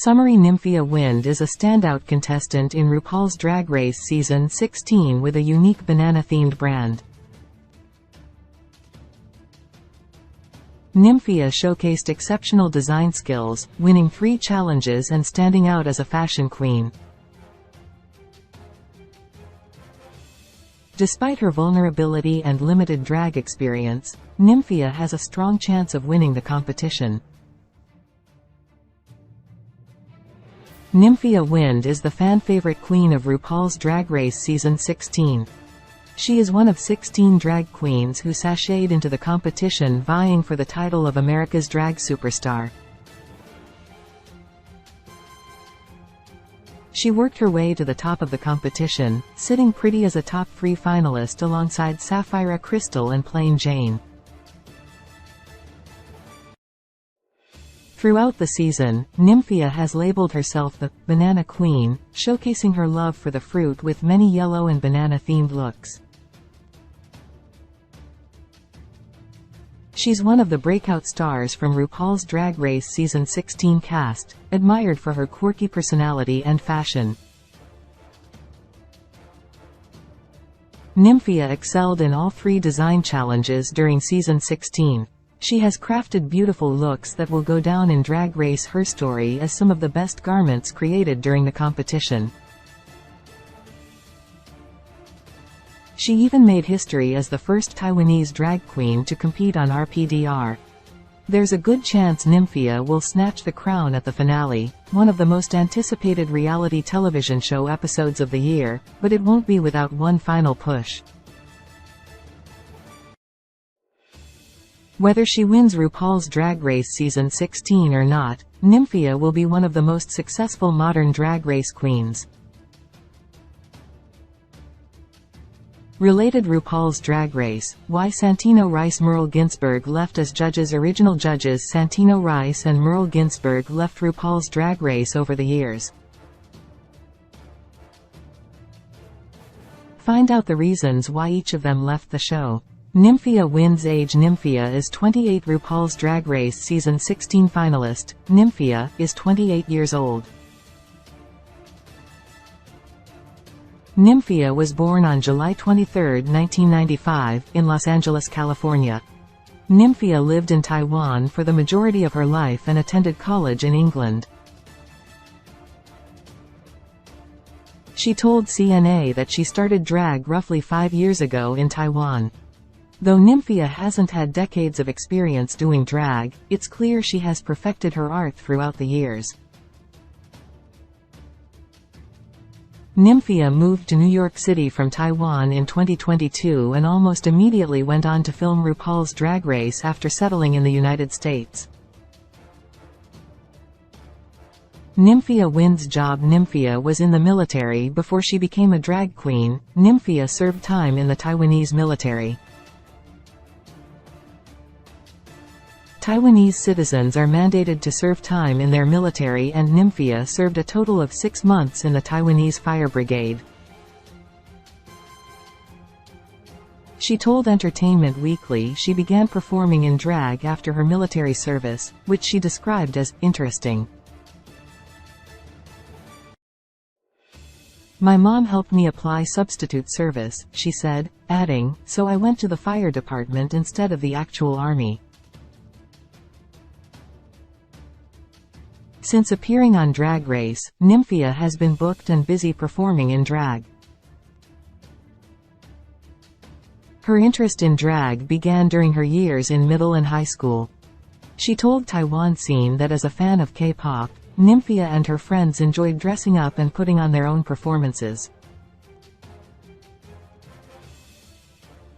Summery Nymphia Wind is a standout contestant in RuPaul's Drag Race Season 16 with a unique banana-themed brand. Nymphia showcased exceptional design skills, winning 3 challenges and standing out as a fashion queen. Despite her vulnerability and limited drag experience, Nymphia has a strong chance of winning the competition. Nymphia Wind is the fan-favorite queen of RuPaul's Drag Race Season 16. She is one of 16 drag queens who sashayed into the competition vying for the title of America's Drag Superstar. She worked her way to the top of the competition, sitting pretty as a top 3 finalist alongside Sapphira Crystal and Plain Jane. Throughout the season, Nymphia has labeled herself the Banana Queen, showcasing her love for the fruit with many yellow and banana-themed looks. She's one of the breakout stars from RuPaul's Drag Race Season 16 cast, admired for her quirky personality and fashion. Nymphia excelled in all 3 design challenges during Season 16. She has crafted beautiful looks that will go down in Drag Race Herstory as some of the best garments created during the competition. She even made history as the first Taiwanese drag queen to compete on RPDR. There's a good chance Nymphia will snatch the crown at the finale, one of the most anticipated reality television show episodes of the year, but it won't be without one final push. Whether she wins RuPaul's Drag Race Season 16 or not, Nymphia will be one of the most successful modern drag race queens. Related RuPaul's Drag Race, why Santino Rice Merle Ginsburg left as judges. Original judges Santino Rice and Merle Ginsburg left RuPaul's Drag Race over the years. Find out the reasons why each of them left the show. Nymphia wins. Age: Nymphia is 28. RuPaul's Drag Race Season 16 finalist, Nymphia, is 28 years old. Nymphia was born on July 23, 1995, in Los Angeles, California. Nymphia lived in Taiwan for the majority of her life and attended college in England. She told CNA that she started drag roughly 5 years ago in Taiwan. Though Nymphia hasn't had decades of experience doing drag, it's clear she has perfected her art throughout the years. Nymphia moved to New York City from Taiwan in 2022 and almost immediately went on to film RuPaul's Drag Race after settling in the United States. Nymphia wins. Job: Nymphia was in the military before she became a drag queen. Nymphia served time in the Taiwanese military. Taiwanese citizens are mandated to serve time in their military, and Nymphia served a total of 6 months in the Taiwanese Fire Brigade. She told Entertainment Weekly she began performing in drag after her military service, which she described as interesting. "My mom helped me apply substitute service," she said, adding, "so I went to the fire department instead of the actual army." Since appearing on Drag Race, Nymphia has been booked and busy performing in drag. Her interest in drag began during her years in middle and high school. She told Taiwan Scene that as a fan of K-pop, Nymphia and her friends enjoyed dressing up and putting on their own performances.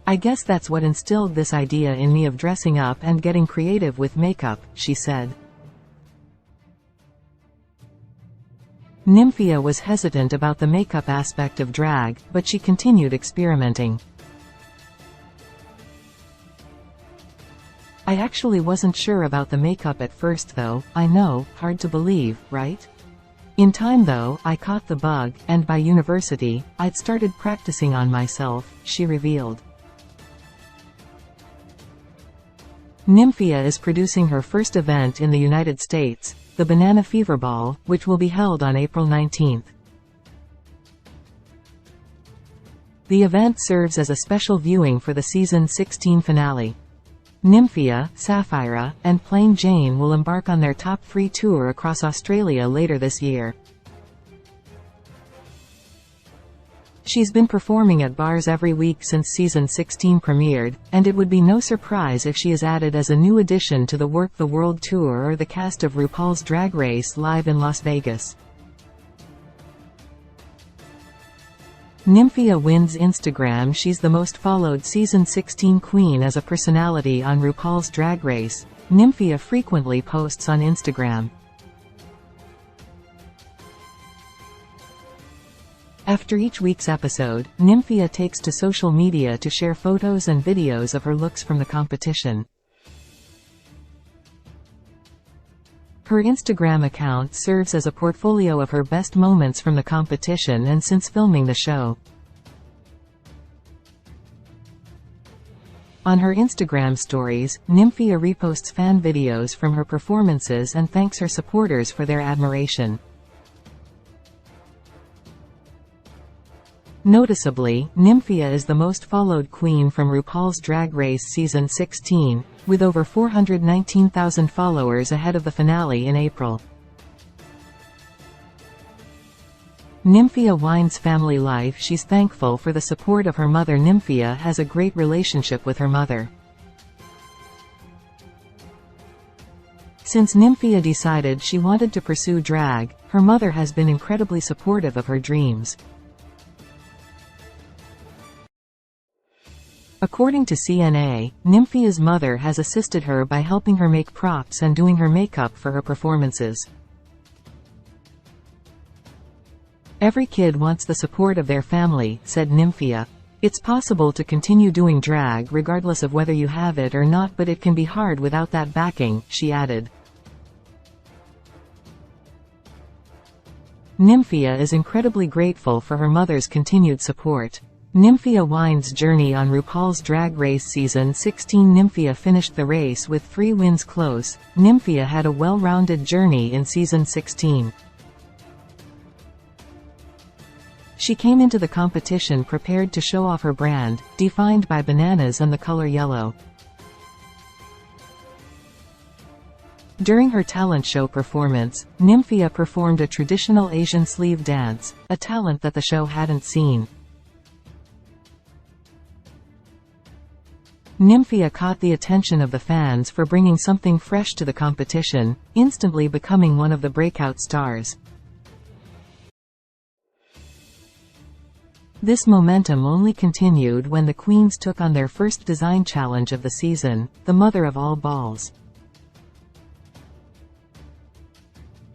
"I guess that's what instilled this idea in me of dressing up and getting creative with makeup," she said. Nymphia was hesitant about the makeup aspect of drag, but she continued experimenting. "I actually wasn't sure about the makeup at first though, I know, hard to believe, right? In time though, I caught the bug, and by university, I'd started practicing on myself," she revealed. Nymphia is producing her first event in the United States, the Banana Fever Ball, which will be held on April 19. The event serves as a special viewing for the season 16 finale. Nymphia, Sapphira, and Plain Jane will embark on their top 3 tour across Australia later this year. She's been performing at bars every week since season 16 premiered, and it would be no surprise if she is added as a new addition to the Work the World Tour or the cast of RuPaul's Drag Race live in Las Vegas. Nymphia wins Instagram. She's the most followed season 16 queen as a personality on RuPaul's Drag Race. Nymphia frequently posts on Instagram. After each week's episode, Nymphia takes to social media to share photos and videos of her looks from the competition. Her Instagram account serves as a portfolio of her best moments from the competition and since filming the show. On her Instagram stories, Nymphia reposts fan videos from her performances and thanks her supporters for their admiration. Noticeably, Nymphia is the most followed queen from RuPaul's Drag Race season 16, with over 419,000 followers ahead of the finale in April. Nymphia Wine's family life. She's thankful for the support of her mother. Nymphia has a great relationship with her mother. Since Nymphia decided she wanted to pursue drag, her mother has been incredibly supportive of her dreams. According to CNA, Nymphia's mother has assisted her by helping her make props and doing her makeup for her performances. "Every kid wants the support of their family," said Nymphia. "It's possible to continue doing drag regardless of whether you have it or not, but it can be hard without that backing," she added. Nymphia is incredibly grateful for her mother's continued support. Nymphia Wine's journey on RuPaul's Drag Race season 16. Nymphia finished the race with 3 wins close. Nymphia had a well-rounded journey in season 16. She came into the competition prepared to show off her brand, defined by bananas and the color yellow. During her talent show performance, Nymphia performed a traditional Asian sleeve dance, a talent that the show hadn't seen. Nymphia caught the attention of the fans for bringing something fresh to the competition, instantly becoming one of the breakout stars. This momentum only continued when the queens took on their first design challenge of the season, the mother of all balls.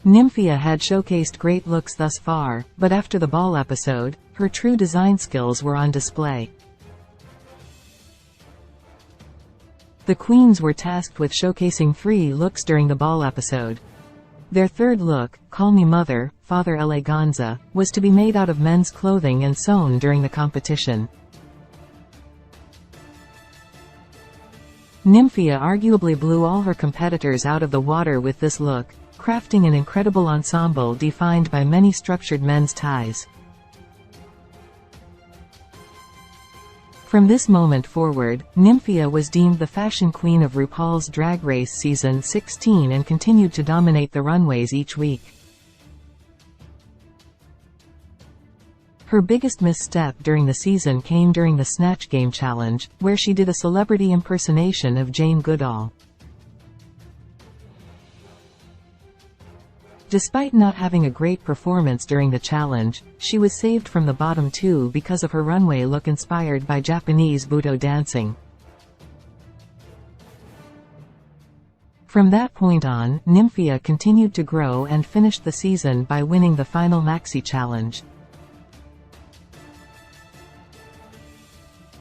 Nymphia had showcased great looks thus far, but after the ball episode, her true design skills were on display. The queens were tasked with showcasing 3 looks during the ball episode. Their third look, Call Me Mother, Father Eleganza, was to be made out of men's clothing and sewn during the competition. Nymphia arguably blew all her competitors out of the water with this look, crafting an incredible ensemble defined by many structured men's ties. From this moment forward, Nymphia was deemed the fashion queen of RuPaul's Drag Race season 16 and continued to dominate the runways each week. Her biggest misstep during the season came during the Snatch Game challenge, where she did a celebrity impersonation of Jane Goodall. Despite not having a great performance during the challenge, she was saved from the bottom 2 because of her runway look inspired by Japanese Buto dancing. From that point on, Nymphia continued to grow and finished the season by winning the final Maxi Challenge.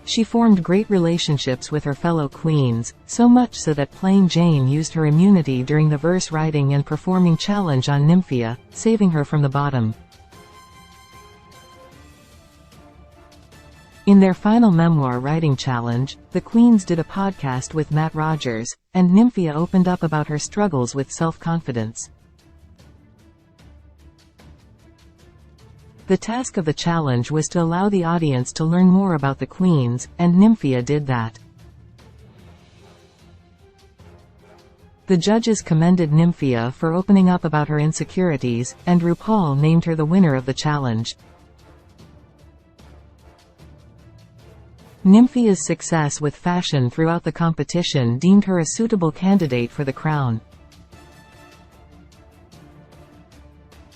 She formed great relationships with her fellow queens, so much so that Plain Jane used her immunity during the verse writing and performing challenge on Nymphia, saving her from the bottom. In their final memoir writing challenge, the queens did a podcast with Matt Rogers, and Nymphia opened up about her struggles with self-confidence. The task of the challenge was to allow the audience to learn more about the queens, and Nymphia did that. The judges commended Nymphia for opening up about her insecurities, and RuPaul named her the winner of the challenge. Nymphia's success with fashion throughout the competition deemed her a suitable candidate for the crown.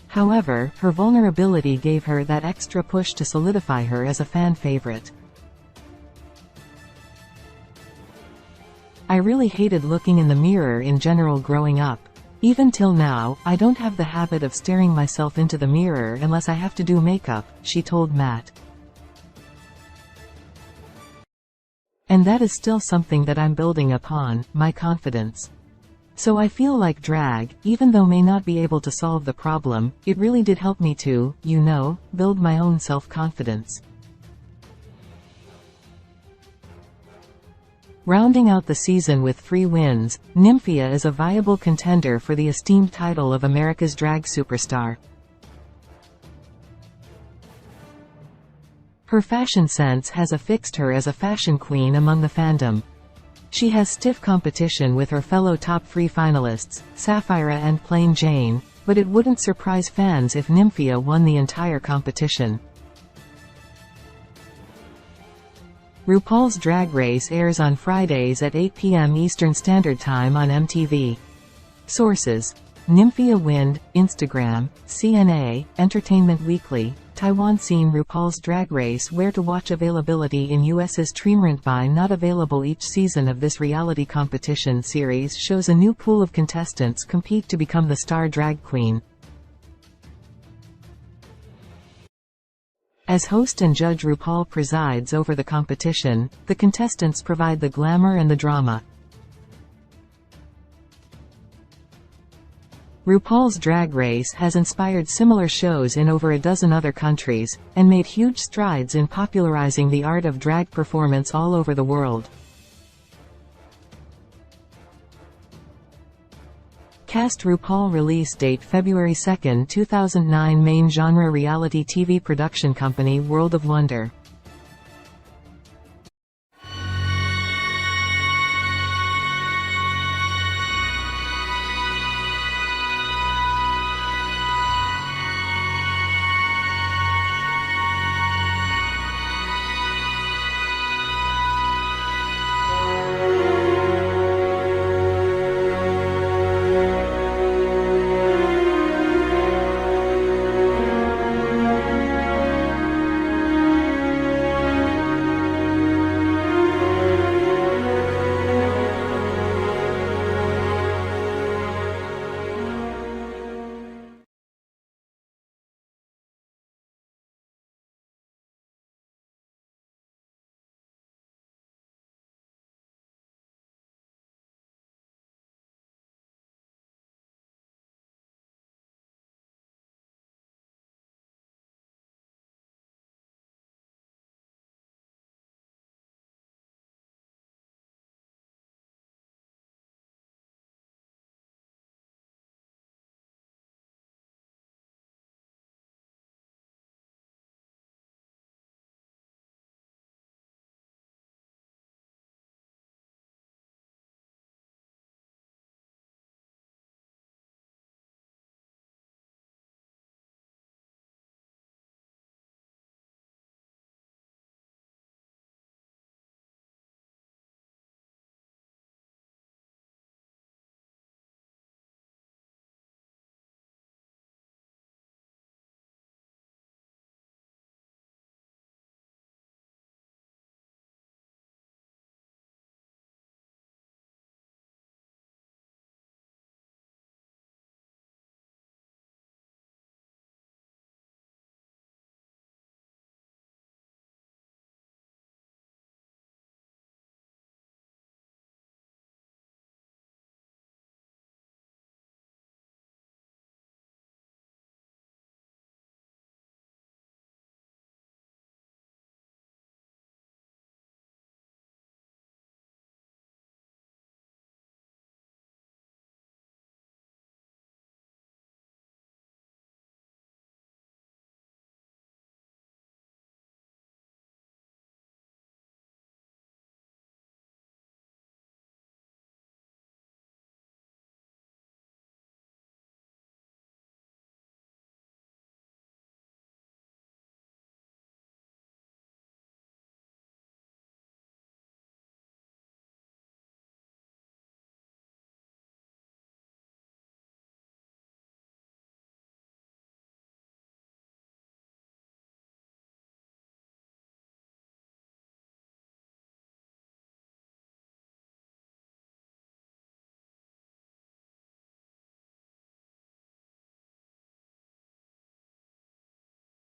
However, her vulnerability gave her that extra push to solidify her as a fan favorite. I really hated looking in the mirror in general growing up. Even till now, I don't have the habit of staring myself into the mirror unless I have to do makeup, she told Matt. And that is still something that I'm building upon, my confidence. So I feel like drag, even though may not be able to solve the problem, it really did help me to, build my own self-confidence. Rounding out the season with 3 wins, Nymphia is a viable contender for the esteemed title of America's Drag Superstar. Her fashion sense has affixed her as a fashion queen among the fandom. She has stiff competition with her fellow top 3 finalists, Sapphira and Plain Jane, but it wouldn't surprise fans if Nymphia won the entire competition. RuPaul's Drag Race airs on Fridays at 8 p.m. Eastern Standard Time on MTV. Sources: Nymphia Wind, Instagram, CNA, Entertainment Weekly, Taiwan Scene. RuPaul's Drag Race Where to Watch. Availability in US's Treatment by not available. Each season of this reality competition series shows a new pool of contestants compete to become the star drag queen. As host and judge, RuPaul presides over the competition. The contestants provide the glamour and the drama. RuPaul's Drag Race has inspired similar shows in over a dozen other countries, and made huge strides in popularizing the art of drag performance all over the world. Cast. RuPaul. Release date February 2, 2009. Main genre reality TV production company World of Wonder.